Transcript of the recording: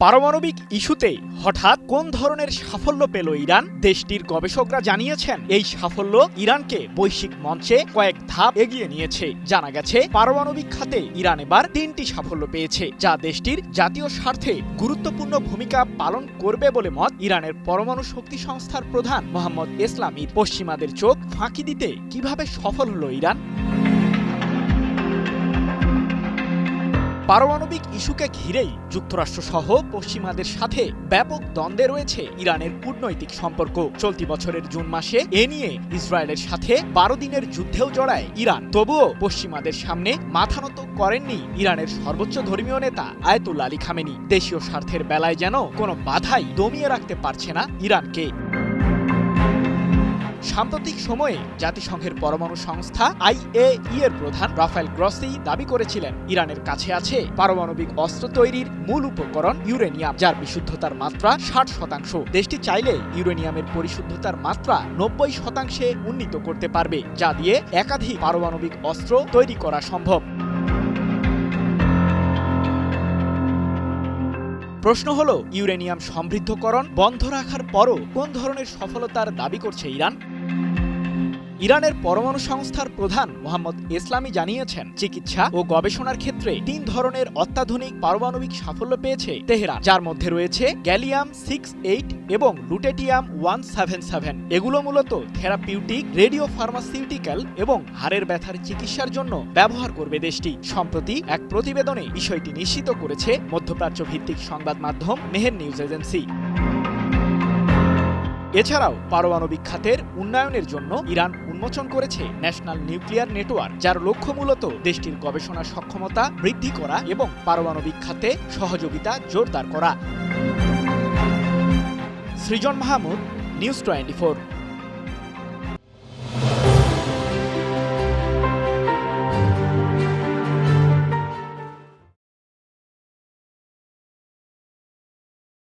পারমাণবিক ইস্যুতে হঠাৎ কোন ধরনের সাফল্য পেল ইরান? দেশটির গবেষকরা জানিয়েছেন এই সাফল্য ইরানকে বৈশ্বিক মঞ্চে কয়েক ধাপ এগিয়ে নিয়েছে। জানা গেছে পারমাণবিক খাতে ইরান এবার ৩টি সাফল্য পেয়েছে, যা দেশটির জাতীয় স্বার্থে গুরুত্বপূর্ণ ভূমিকা পালন করবে বলে মত ইরানের পরমাণু শক্তি সংস্থার প্রধান মোহাম্মদ এসলামির। পশ্চিমাদের চোখ ফাঁকি দিতে কিভাবে সফল হলো ইরান? পারমাণবিক ইস্যুকে ঘিরেই যুক্তরাষ্ট্রসহ পশ্চিমাদের সাথে ব্যাপক দ্বন্দ্বে রয়েছে ইরানের কূটনৈতিক সম্পর্ক। চলতি বছরের জুন মাসে এ নিয়ে ইসরায়েলের সাথে ১২ দিনের যুদ্ধেও জড়ায় ইরান। তবুও পশ্চিমাদের সামনে মাথা নত করেননি ইরানের সর্বোচ্চ ধর্মীয় নেতা আয়াতুল্লাহ আলী খামেনি। দেশীয় স্বার্থের বেলায় যেন কোনো বাধাই দমিয়ে রাখতে পারছে না ইরানকে। সাম্প্রতিক সময়ে জাতিসংঘের পরমাণু সংস্থা IAEA এর প্রধান রাফায়েল গ্রসি দাবি করেছিলেন ইরানের কাছে আছে পারমাণবিক অস্ত্র তৈরির মূল উপকরণ ইউরেনিয়াম, যার বিশুদ্ধতার মাত্রা ৬০%। দেশটি চাইলে ইউরেনিয়ামের পরিশুদ্ধতার মাত্রা ৯০%-এ উন্নীত করতে পারবে, যা দিয়ে একাধিক পারমাণবিক অস্ত্র তৈরি করা সম্ভব। প্রশ্ন হলো, ইউরেনিয়াম সমৃদ্ধকরণ বন্ধ রাখার পরও কোন ধরনের সফলতার দাবি করছে ইরান? ইরানের পরমাণু সংস্থার প্রধান মোহাম্মদ এসলামি জানিয়েছেন, চিকিৎসা ও গবেষণার ক্ষেত্রে ৩ ধরনের অত্যাধুনিক পারমাণবিক সাফল্য পেয়েছে তেহরান, যার মধ্যে রয়েছে গ্যালিয়াম 68 এবং লুটেটিয়াম 177। এগুলো মূলত থেরাপিউটিক, রেডিও ফার্মাসিউটিক্যাল এবং হাড়ের ব্যথার চিকিৎসার জন্য ব্যবহার করবে দেশটি। সম্প্রতি এক প্রতিবেদনে বিষয়টি নিশ্চিত করেছে মধ্যপ্রাচ্য ভিত্তিক সংবাদ মাধ্যম মেহের নিউজ এজেন্সি। এছাড়াও পারমাণবিক খাতের উন্নয়নের জন্য ইরান উন্মোচন করেছে ন্যাশনাল নিউক্লিয়ার নেটওয়ার্ক, যার লক্ষ্য মূলত দেশটির গবেষণা সক্ষমতা বৃদ্ধি করা এবং পারমাণবিক খাতে সহযোগিতা জোরদার করা। সৃজন মাহমুদ, নিউজ 24।